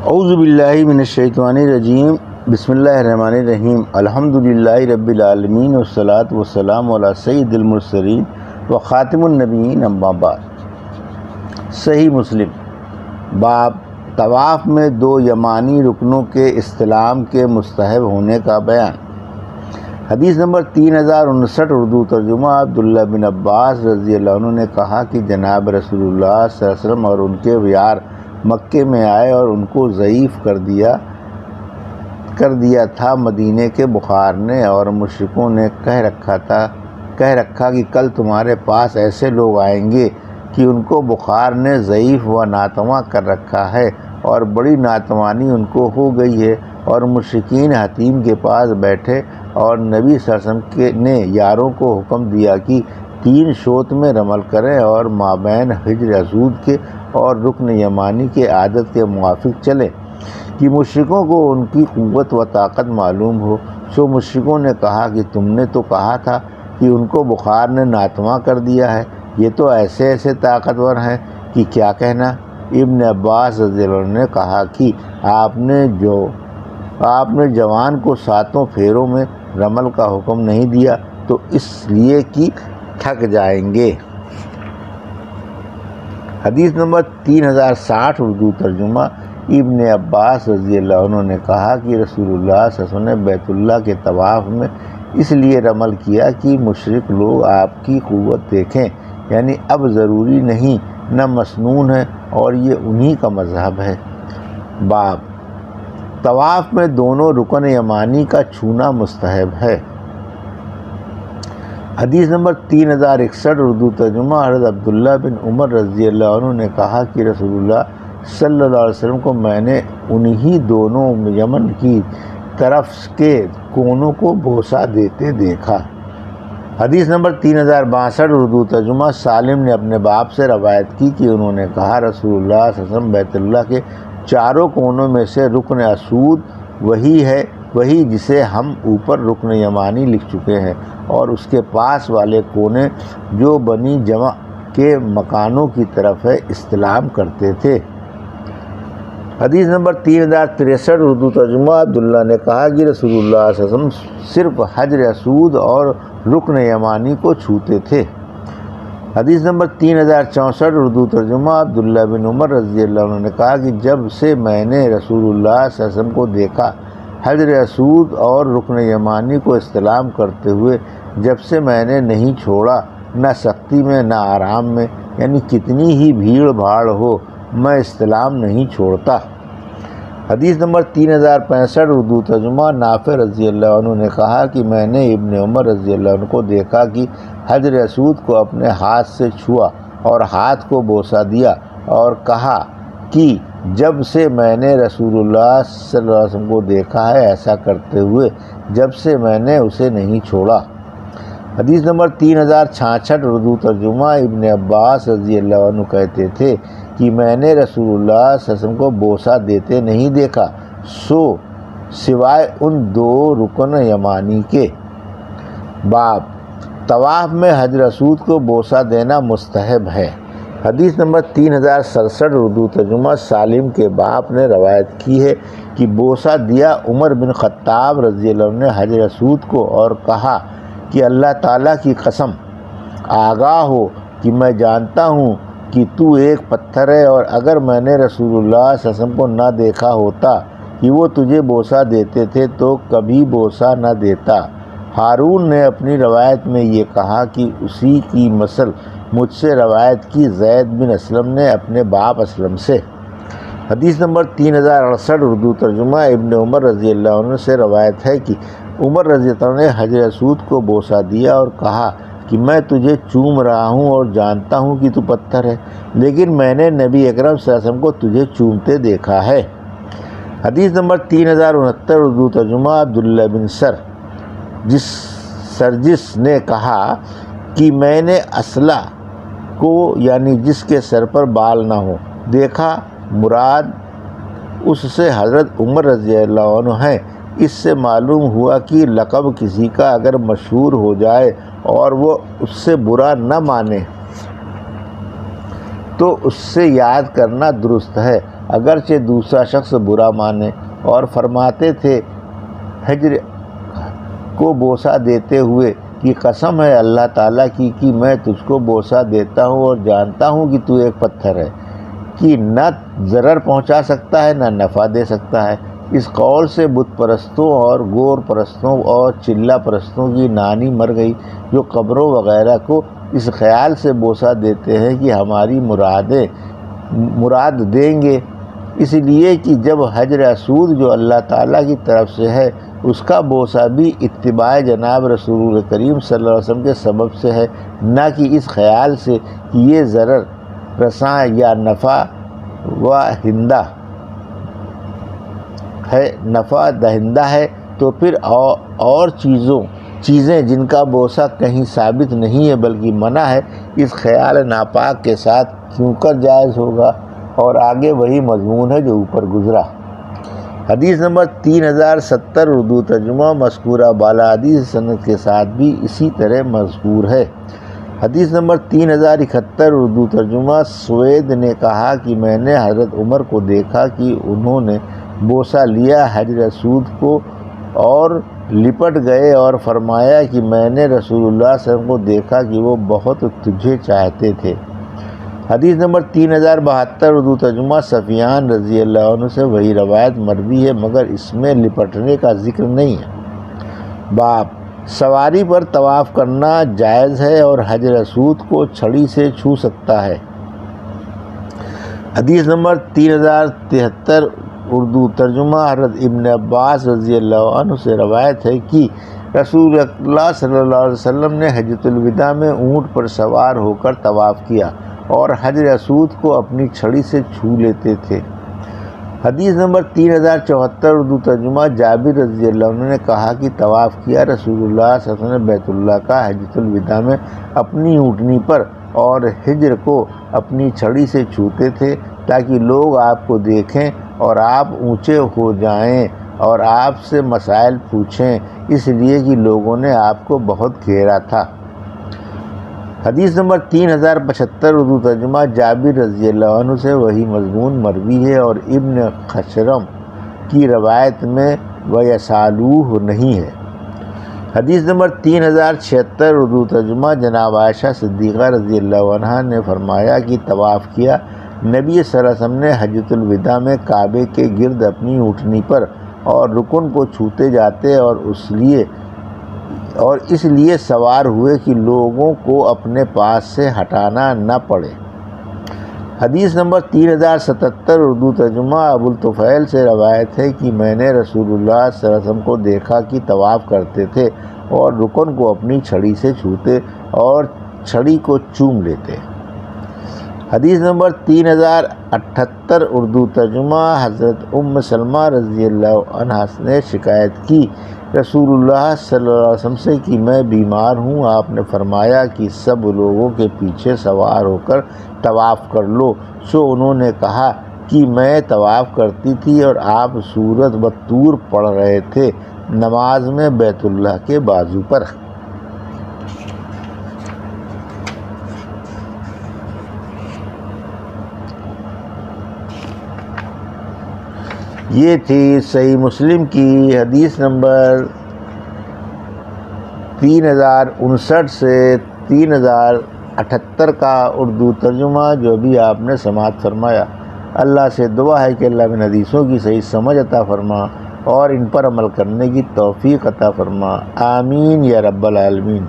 اعوذ باللہ من الشیطان الرجیم بسم اللہ الرحمن الرحیم الحمدللہ رب العالمین والصلاة والسلام علی سید المرسلین و خاتم النبیین اما بعد۔ صحیح مسلم باب طواف میں دو یمانی رکنوں کے استلام کے مستحب ہونے کا بیان۔ حدیث نمبر 3059 اردو ترجمہ۔ عبداللہ بن عباس رضی اللہ عنہ نے کہا کہ جناب رسول اللہ صلی اللہ علیہ وسلم اور ان کے یار مکے میں آئے اور ان کو ضعیف کر دیا تھا مدینے کے بخار نے، اور مشرکوں نے کہہ رکھا کہ کل تمہارے پاس ایسے لوگ آئیں گے کہ ان کو بخار نے ضعیف و ناتواں کر رکھا ہے اور بڑی ناتوانی ان کو ہو گئی ہے، اور مشرکین حتیم کے پاس بیٹھے اور نبی صلی اللہ علیہ وسلم نے یاروں کو حکم دیا کہ 3 شوط میں رمل کریں اور مابین حجر اسود کے اور رکن یمانی کے عادت کے موافق چلیں کہ مشرکوں کو ان کی قوت و طاقت معلوم ہو۔ سو مشرکوں نے کہا کہ تم نے تو کہا تھا کہ ان کو بخار نے ناتواں کر دیا ہے، یہ تو ایسے طاقتور ہیں کہ کیا کہنا۔ ابن عباس رضی اللہ عنہ نے کہا کہ آپ نے جوان کو 7 پھیروں میں رمل کا حکم نہیں دیا تو اس لیے کہ تھک جائیں گے۔ حدیث نمبر 3060 اردو ترجمہ۔ ابن عباس رضی اللہ عنہ نے کہا کہ رسول اللہ صلی اللہ علیہ وسلم نے بیت اللہ کے طواف میں اس لیے رمل کیا کہ مشرک لوگ آپ کی قوت دیکھیں، یعنی اب ضروری نہیں نہ مسنون ہے، اور یہ انہی کا مذہب ہے۔ باب طواف میں دونوں رکن یمانی کا چھونا مستحب ہے۔ حدیث نمبر 3061 اردو ترجمہ۔ حضرت عبداللہ بن عمر رضی اللہ عنہ نے کہا کہ رسول اللہ صلی اللہ علیہ وسلم کو میں نے انہی دونوں یمن کی طرف کے کونوں کو بوسہ دیتے دیکھا۔ حدیث نمبر 3062 اردو ترجمہ۔ سالم نے اپنے باپ سے روایت کی کہ انہوں نے کہا رسول اللہ صلی اللہ علیہ وسلم بیت اللہ کے چاروں کونوں میں سے رکن اسود وہی جسے ہم اوپر رکن یمانی لکھ چکے ہیں، اور اس کے پاس والے کونے جو بنی جمع کے مکانوں کی طرف ہے استلام کرتے تھے۔ حدیث نمبر 3063 اردو ترجمہ۔ عبداللہ نے کہا کہ رسول اللہ صلی اللہ علیہ وسلم صرف حجر اسود اور رکن یمانی کو چھوتے تھے۔ حدیث نمبر 3064 اردو ترجمہ۔ عبداللہ بن عمر رضی اللہ عنہ نے کہا کہ جب سے میں نے رسول اللہ صلی اللہ علیہ وسلم کو دیکھا حجر اسود اور رکن یمانی کو استلام کرتے ہوئے، جب سے میں نے نہیں چھوڑا، نہ سختی میں نہ آرام میں، یعنی کتنی ہی بھیڑ بھاڑ ہو میں استلام نہیں چھوڑتا۔ حدیث نمبر 3065 اردو ترجمہ۔ نافع رضی اللہ عنہ نے کہا کہ میں نے ابن عمر رضی اللہ عنہ کو دیکھا کہ حجر اسود کو اپنے ہاتھ سے چھوا اور ہاتھ کو بوسہ دیا، اور کہا کہ جب سے میں نے رسول اللہ صلی اللہ علیہ وسلم کو دیکھا ہے ایسا کرتے ہوئے، جب سے میں نے اسے نہیں چھوڑا۔ حدیث نمبر 3066 اردو ترجمہ۔ ابن عباس رضی اللہ عنہ کہتے تھے کہ میں نے رسول اللہ صلی اللہ علیہ وسلم کو بوسہ دیتے نہیں دیکھا سوائے ان 2 رکن یمانی کے۔ باب طواف میں حجر اسود کو بوسہ دینا مستحب ہے۔ حدیث نمبر 3067 اردو ترجمہ۔ سالم کے باپ نے روایت کی ہے کہ بوسہ دیا عمر بن خطاب رضی اللہ عنہ نے حجر اسود کو، اور کہا کہ اللہ تعالیٰ کی قسم، آگاہ ہو کہ میں جانتا ہوں کہ تو ایک پتھر ہے، اور اگر میں نے رسول اللہ صلی اللہ علیہ وسلم کو نہ دیکھا ہوتا کہ وہ تجھے بوسہ دیتے تھے تو کبھی بوسہ نہ دیتا۔ ہارون نے اپنی روایت میں یہ کہا کہ اسی کی مثل مجھ سے روایت کی زید بن اسلم نے اپنے باپ اسلم سے۔ حدیث نمبر 3068 اردو ترجمہ۔ ابن عمر رضی اللہ عنہ سے روایت ہے کہ عمر رضی اللہ عنہ نے حجر اسود کو بوسہ دیا اور کہا کہ میں تجھے چوم رہا ہوں اور جانتا ہوں کہ تو پتھر ہے، لیکن میں نے نبی اکرم صلی اللہ علیہ وسلم کو تجھے چومتے دیکھا ہے۔ حدیث نمبر 3069 اردو ترجمہ۔ عبداللہ بن سرجس نے کہا کہ میں نے اصلہ کو، یعنی جس کے سر پر بال نہ ہو، دیکھا، مراد اس سے حضرت عمر رضی اللہ عنہ ہیں۔ اس سے معلوم ہوا کہ لقب کسی کا اگر مشہور ہو جائے اور وہ اس سے برا نہ مانے تو اس سے یاد کرنا درست ہے، اگرچہ دوسرا شخص برا مانے، اور فرماتے تھے حجر کو بوسہ دیتے ہوئے کہ قسم ہے اللہ تعالیٰ کی کہ میں تجھ کو بوسہ دیتا ہوں اور جانتا ہوں کہ تو ایک پتھر ہے کہ نہ ضرر پہنچا سکتا ہے نہ نفع دے سکتا ہے۔ اس قول سے بت پرستوں اور گور پرستوں اور چلہ پرستوں کی نانی مر گئی، جو قبروں وغیرہ کو اس خیال سے بوسہ دیتے ہیں کہ ہماری مراد دیں گے، اس لیے کہ جب حجر اسود جو اللہ تعالیٰ کی طرف سے ہے اس کا بوسہ بھی اتباع جناب رسول کریم صلی اللہ علیہ وسلم کے سبب سے ہے، نہ کہ اس خیال سے کہ یہ ضرر رساں یا نفع دہندہ ہے، تو پھر اور چیزیں جن کا بوسہ کہیں ثابت نہیں ہے بلکہ منع ہے، اس خیال ناپاک کے ساتھ کیوں کر جائز ہوگا؟ اور آگے وہی مضمون ہے جو اوپر گزرا۔ حدیث نمبر 3070 اردو ترجمہ مذکورہ بالا حدیث سند کے ساتھ بھی اسی طرح مذکور ہے۔ حدیث نمبر 3071 اردو ترجمہ سوید نے کہا کہ میں نے حضرت عمر کو دیکھا کہ انہوں نے بوسہ لیا حجر اسود کو اور لپٹ گئے، اور فرمایا کہ میں نے رسول اللہ صلی اللہ علیہ وسلم کو دیکھا کہ وہ بہت تجھے چاہتے تھے۔ حدیث نمبر 3072 اردو ترجمہ سفیان رضی اللہ عنہ سے وہی روایت مروی ہے مگر اس میں لپٹنے کا ذکر نہیں ہے۔ باب سواری پر طواف کرنا جائز ہے اور حجر اسود کو چھڑی سے چھو سکتا ہے۔ حدیث نمبر 3073 اردو ترجمہ حضرت ابن عباس رضی اللہ عنہ سے روایت ہے کہ رسول اللہ صلی اللہ علیہ وسلم نے حجۃ الوداع میں اونٹ پر سوار ہو کر طواف کیا اور حجر اسود کو اپنی چھڑی سے چھو لیتے تھے۔ حدیث نمبر 3074 اردو ترجمہ جابر رضی اللہ عنہ نے کہا کہ طواف کیا رسول اللہ صلی اللہ علیہ وسلم نے بیت اللہ کا حجۃ الوداع میں اپنی اونٹنی پر، اور حجر کو اپنی چھڑی سے چھوتے تھے تاکہ لوگ آپ کو دیکھیں اور آپ اونچے ہو جائیں اور آپ سے مسائل پوچھیں، اس لیے کہ لوگوں نے آپ کو بہت گھیرا تھا۔ حدیث نمبر 3075 اردو ترجمہ جابر رضی اللہ عنہ سے وہی مضمون مروی ہے اور ابن خشرم کی روایت میں وَيَسَالُوهُ نہیں ہے۔ حدیث نمبر 3076 اردو ترجمہ جناب عائشہ صدیقہ رضی اللہ عنہا نے فرمایا کہ طواف کیا نبی صلی اللہ علیہ وسلم نے حجۃ الوداع میں کعبے کے گرد اپنی اونٹنی پر اور رکن کو چھوتے جاتے اور اس لیے سوار ہوئے کہ لوگوں کو اپنے پاس سے ہٹانا نہ پڑے۔ حدیث نمبر 3077 اردو ترجمہ ابو الطفیل سے روایت ہے کہ میں نے رسول اللہ صلی اللہ علیہ وسلم کو دیکھا کہ طواف کرتے تھے اور رکن کو اپنی چھڑی سے چھوتے اور چھڑی کو چوم لیتے۔ حدیث نمبر 3078 اردو ترجمہ حضرت ام سلمہ رضی اللہ عنہا نے شکایت کی رسول اللہ صلی اللہ علیہ وسلم سے کہ میں بیمار ہوں۔ آپ نے فرمایا کہ سب لوگوں کے پیچھے سوار ہو کر طواف کر لو۔ سو انہوں نے کہا کہ میں طواف کرتی تھی اور آپ سورۃ والطور پڑھ رہے تھے نماز میں بیت اللہ کے بازو پر۔ یہ تھی صحیح مسلم کی حدیث نمبر 3059 سے 3078 کا اردو ترجمہ جو بھی آپ نے سماعت فرمایا۔ اللہ سے دعا ہے کہ اللہ ان حدیثوں کی صحیح سمجھ عطا فرما اور ان پر عمل کرنے کی توفیق عطا فرما، آمین یا رب العالمین۔